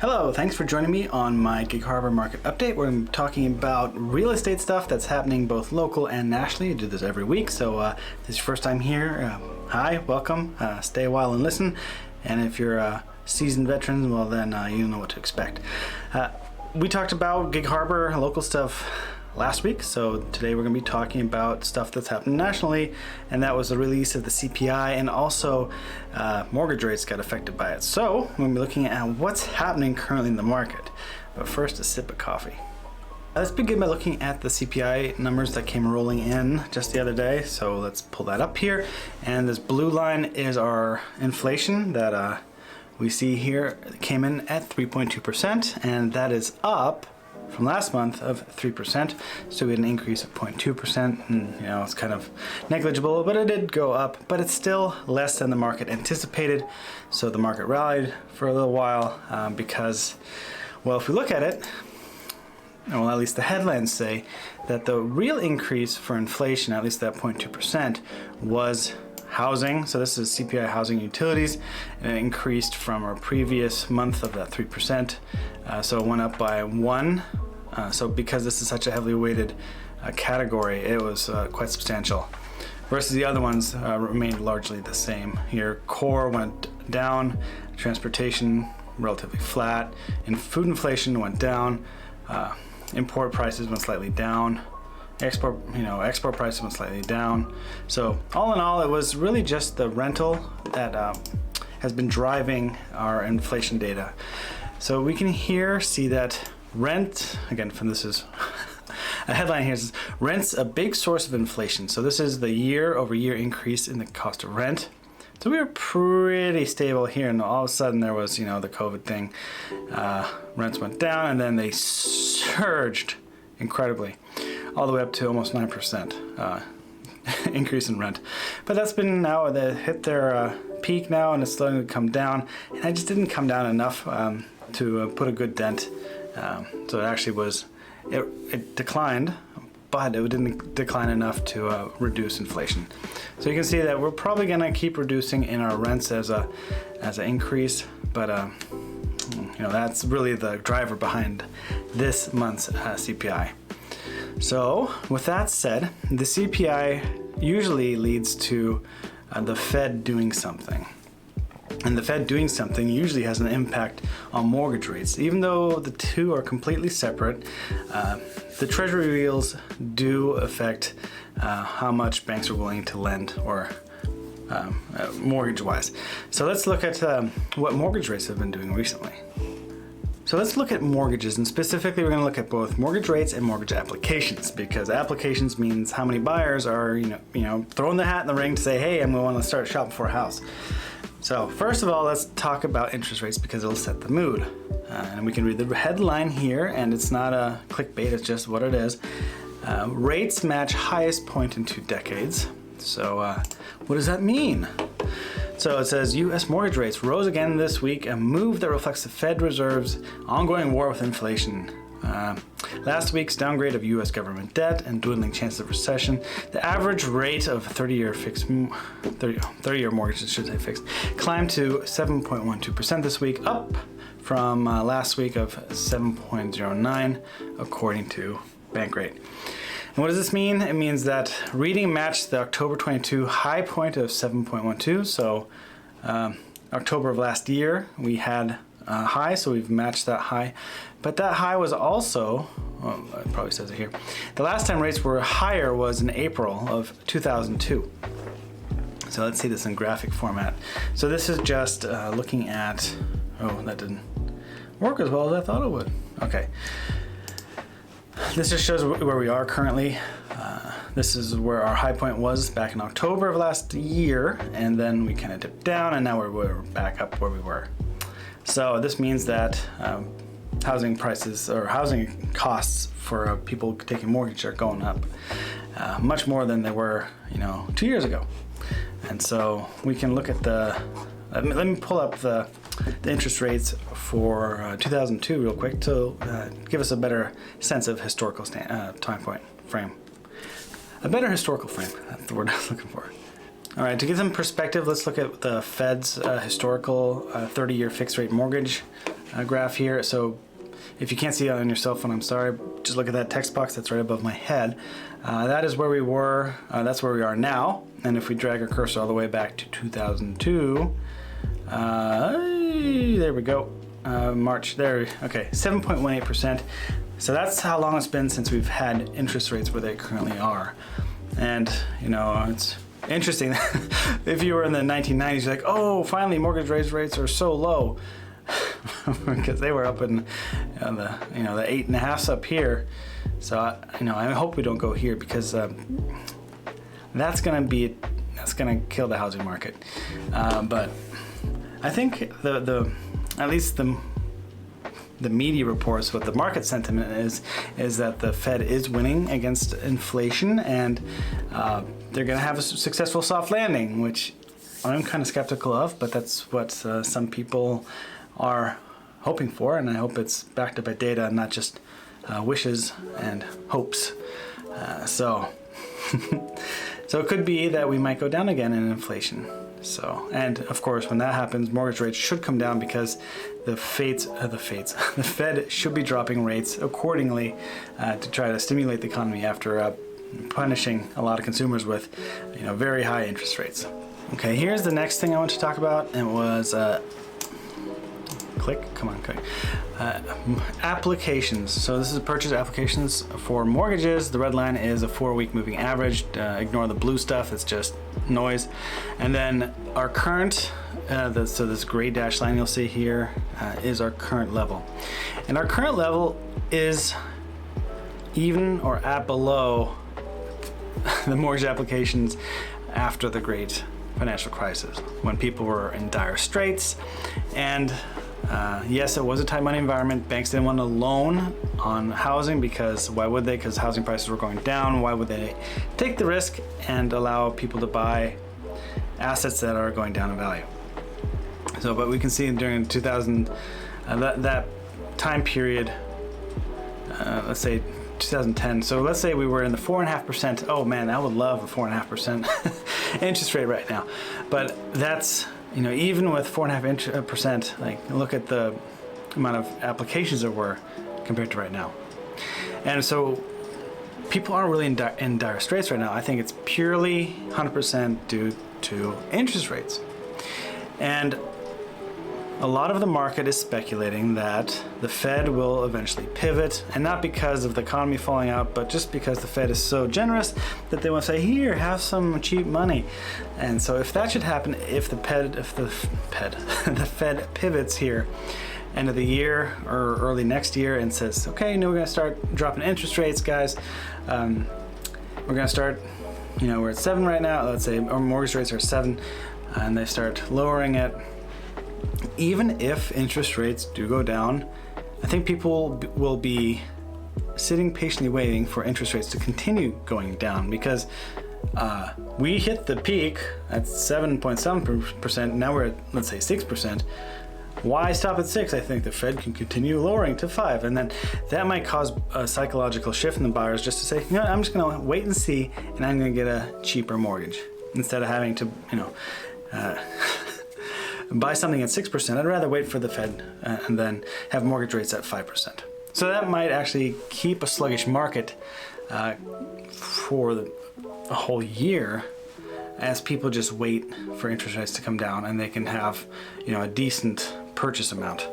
Hello, thanks for joining me on my Gig Harbor market update where I'm talking about real estate stuff that's happening both local and nationally. I do this every week, so if this is your first time here, hi, welcome, stay a while and listen. And if you're a seasoned veteran, well then you know what to expect. We talked about Gig Harbor local stuff last week, so today we're going to be talking about stuff that's happened nationally, and that was the release of the CPI, and also mortgage rates got affected by it. So we're going to be looking at what's happening currently in the market. But first, a sip of coffee. Let's begin by looking at the CPI numbers that came rolling in just the other day. So let's pull that up here, and this blue line is our inflation that we see here. It came in at 3.2%, and that is up from last month of 3%, so we had an increase of 0.2%, and you know, it's kind of negligible, but it did go up, but it's still less than the market anticipated. So the market rallied for a little while because, well, if we look at it, well, at least the headlines say that the real increase for inflation, at least that 0.2%, was housing. So this is CPI housing utilities, and it increased from our previous month of that 3%. So it went up by 1. So because this is such a heavily weighted category, it was quite substantial. Versus the other ones remained largely the same. Here, core went down, transportation relatively flat, and food inflation went down. Import prices went slightly down. Export prices went slightly down. So all in all, it was really just the rental that has been driving our inflation data. So we can here see that rent, again, this is a headline here, says rent's a big source of inflation. So this is the year-over-year increase in the cost of rent. So we were pretty stable here, and all of a sudden there was, the COVID thing. Rents went down, and then they surged incredibly, all the way up to almost 9% increase in rent. But that's been now, they hit their peak now, and it's starting to come down. And it just didn't come down enough to put a good dent. So it actually was, it declined, but it didn't decline enough to reduce inflation. So you can see that we're probably gonna keep reducing in our rents as an increase, but that's really the driver behind this month's CPI. So with that said, the CPI usually leads to the Fed doing something. And the Fed doing something usually has an impact on mortgage rates. Even though the two are completely separate, the Treasury yields do affect how much banks are willing to lend or mortgage-wise. So let's look at what mortgage rates have been doing recently. So let's look at mortgages, and specifically we're going to look at both mortgage rates and mortgage applications, because applications means how many buyers are throwing their hat in the ring to say, hey, I'm going to want to start shopping for a house. So first of all, let's talk about interest rates because it'll set the mood. And we can read the headline here, and it's not a clickbait, it's just what it is. Rates match highest point in 2 decades. So what does that mean? So it says U.S. mortgage rates rose again this week, a move that reflects the Fed Reserve's ongoing war with inflation. Last week's downgrade of U.S. government debt and dwindling chances of recession. The average rate of 30-year mortgages, should say fixed, climbed to 7.12% this week, up from last week of 7.09, according to Bankrate. And what does this mean? It means that reading matched the October 22 high point of 7.12. So October of last year, we had a high, so we've matched that high. But that high was also, it probably says it here, the last time rates were higher was in April of 2002. So let's see this in graphic format. So this is just looking at, that didn't work as well as I thought it would. Okay. This just shows where we are currently. This is where our high point was back in October of last year, and then we kind of dipped down, and now we're back up where we were. So this means that housing prices or housing costs for people taking mortgage are going up much more than they were, 2 years ago. And so we can look at let me pull up the interest rates for 2002 real quick to give us a better sense of historical time point frame. A better historical frame, that's the word I was looking for. All right, to get some perspective, let's look at the Fed's historical 30-year fixed rate mortgage graph here. So if you can't see it on your cell phone, I'm sorry. Just look at that text box that's right above my head. That is where we were. That's where we are now. And if we drag our cursor all the way back to 2002, there we go. March, there, okay, 7.18%. So that's how long it's been since we've had interest rates where they currently are. And, you know, it's interesting. If you were in the 1990s, you're like, oh, finally mortgage rates are so low. Because they were up in the 8.5s up here. So, I hope we don't go here because that's gonna kill the housing market. But I think at least the media reports, what the market sentiment is that the Fed is winning against inflation, and they're going to have a successful soft landing, which I'm kind of skeptical of, but that's what some people are hoping for, and I hope it's backed up by data and not just wishes and hopes. So it could be that we might go down again in inflation. So, and of course, when that happens, mortgage rates should come down because the Fed should be dropping rates accordingly to try to stimulate the economy after punishing a lot of consumers with, very high interest rates. Okay, here's the next thing I want to talk about, and it was applications. So this is purchase applications for mortgages. The red line is a 4-week moving average. Ignore the blue stuff, it's just noise. And then our current, so this gray dash line you'll see here is our current level. And our current level is even or at below the mortgage applications after the great financial crisis, when people were in dire straits. And yes, it was a tight money environment. Banks didn't want to loan on housing because why would they? Because housing prices were going down. Why would they take the risk and allow people to buy assets that are going down in value? So, but we can see during 2000, that time period, let's say 2010. So let's say we were in the 4.5%. Oh man, I would love a 4.5% interest rate right now. But that's, even with 4.5%, like look at the amount of applications there were compared to right now. And so people aren't really in dire straits right now. I think it's purely 100% due to interest rates. And a lot of the market is speculating that the Fed will eventually pivot, and not because of the economy falling out, but just because the Fed is so generous that they want to say, here, have some cheap money. And so if that should happen, if the Fed pivots here end of the year or early next year and says, okay, we're going to start dropping interest rates, guys. We're going to start, we're at 7 right now, let's say our mortgage rates are 7, and they start lowering it. Even if interest rates do go down, I think people will be sitting patiently waiting for interest rates to continue going down, because we hit the peak at 7.7%. Now we're at, let's say, 6%. Why stop at 6? I think the Fed can continue lowering to 5, and then that might cause a psychological shift in the buyers just to say, I'm just going to wait and see, and I'm going to get a cheaper mortgage instead of having to, buy something at 6%. I'd rather wait for the Fed and then have mortgage rates at 5%. So that might actually keep a sluggish market for a whole year, as people just wait for interest rates to come down and they can have, a decent purchase amount.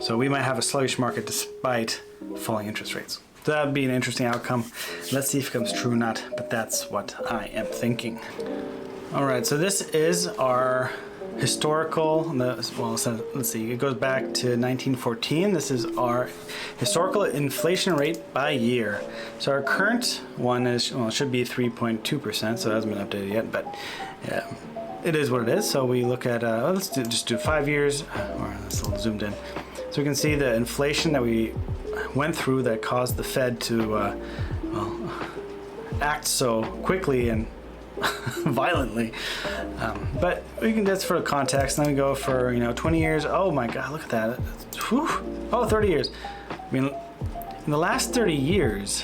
So we might have a sluggish market despite falling interest rates. So that would be an interesting outcome. Let's see if it comes true or not, but that's what I am thinking. All right, so this is our historical, so let's see, it goes back to 1914. This is our historical inflation rate by year. So our current one is, it should be 3.2%, so it hasn't been updated yet, but yeah, it is what it is. So we look at, let's just do 5 years, or that's a little zoomed in. So we can see the inflation that we went through that caused the Fed to act so quickly and violently, but we can, that's for context. Then we go for 20 years. Oh my god, look at that. Whew. Oh, 30 years. I mean, in the last 30 years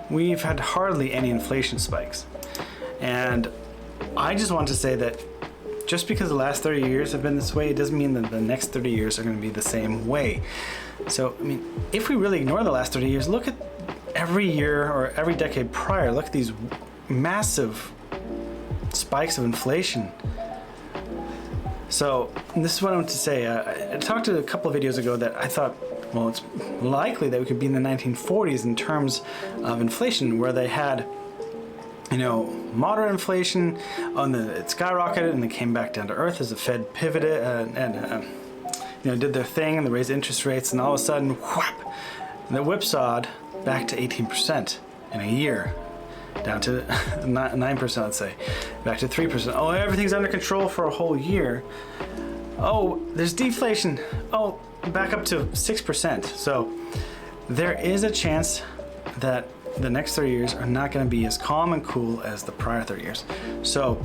we've had hardly any inflation spikes, and I just want to say that just because the last 30 years have been this way, it doesn't mean that the next 30 years are going to be the same way. So, I mean, if we really ignore the last 30 years, look at every year or every decade prior, look at these massive spikes of inflation. So this is what I want to say. I talked to a couple of videos ago that I thought, well, it's likely that we could be in the 1940s in terms of inflation, where they had, you know, moderate inflation, it skyrocketed and they came back down to earth as the Fed pivoted and you know, did their thing and they raised interest rates, and all of a sudden, whap, and they whipsawed back to 18% in a year. Down to 9%, let's say, back to 3%. Oh, everything's under control for a whole year. Oh, there's deflation. Oh, back up to 6%. So there is a chance that the next 30 years are not going to be as calm and cool as the prior 30 years. So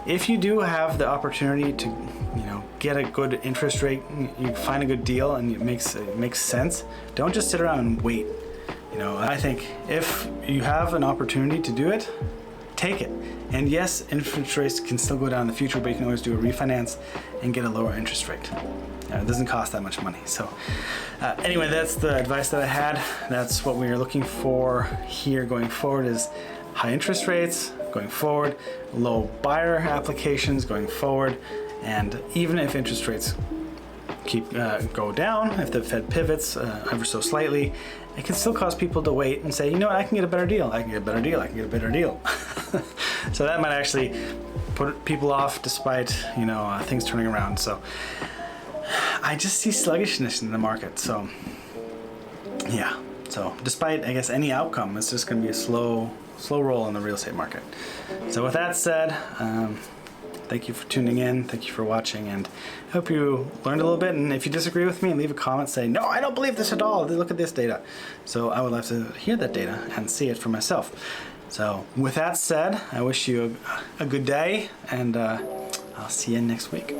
if you do have the opportunity to, you know, get a good interest rate, you find a good deal and it makes sense, don't just sit around and wait. You know, I think if you have an opportunity to do it, take it. And yes, interest rates can still go down in the future, but you can always do a refinance and get a lower interest rate. It doesn't cost that much money. So anyway, that's the advice that I had. That's what we are looking for here going forward, is high interest rates going forward, low buyer applications going forward, and even if interest rates go down, if the Fed pivots ever so slightly, it can still cause people to wait and say, you know what, I can get a better deal, I can get a better deal, I can get a better deal. So that might actually put people off despite, you know, things turning around. So I just see sluggishness in the market. So yeah, so despite, I guess, any outcome, it's just going to be a slow roll in the real estate market. So with that said, thank you for tuning in. Thank you for watching, and I hope you learned a little bit. And if you disagree with me, leave a comment saying, no, I don't believe this at all. Look at this data. So I would love to hear that data and see it for myself. So with that said, I wish you a good day, and I'll see you next week.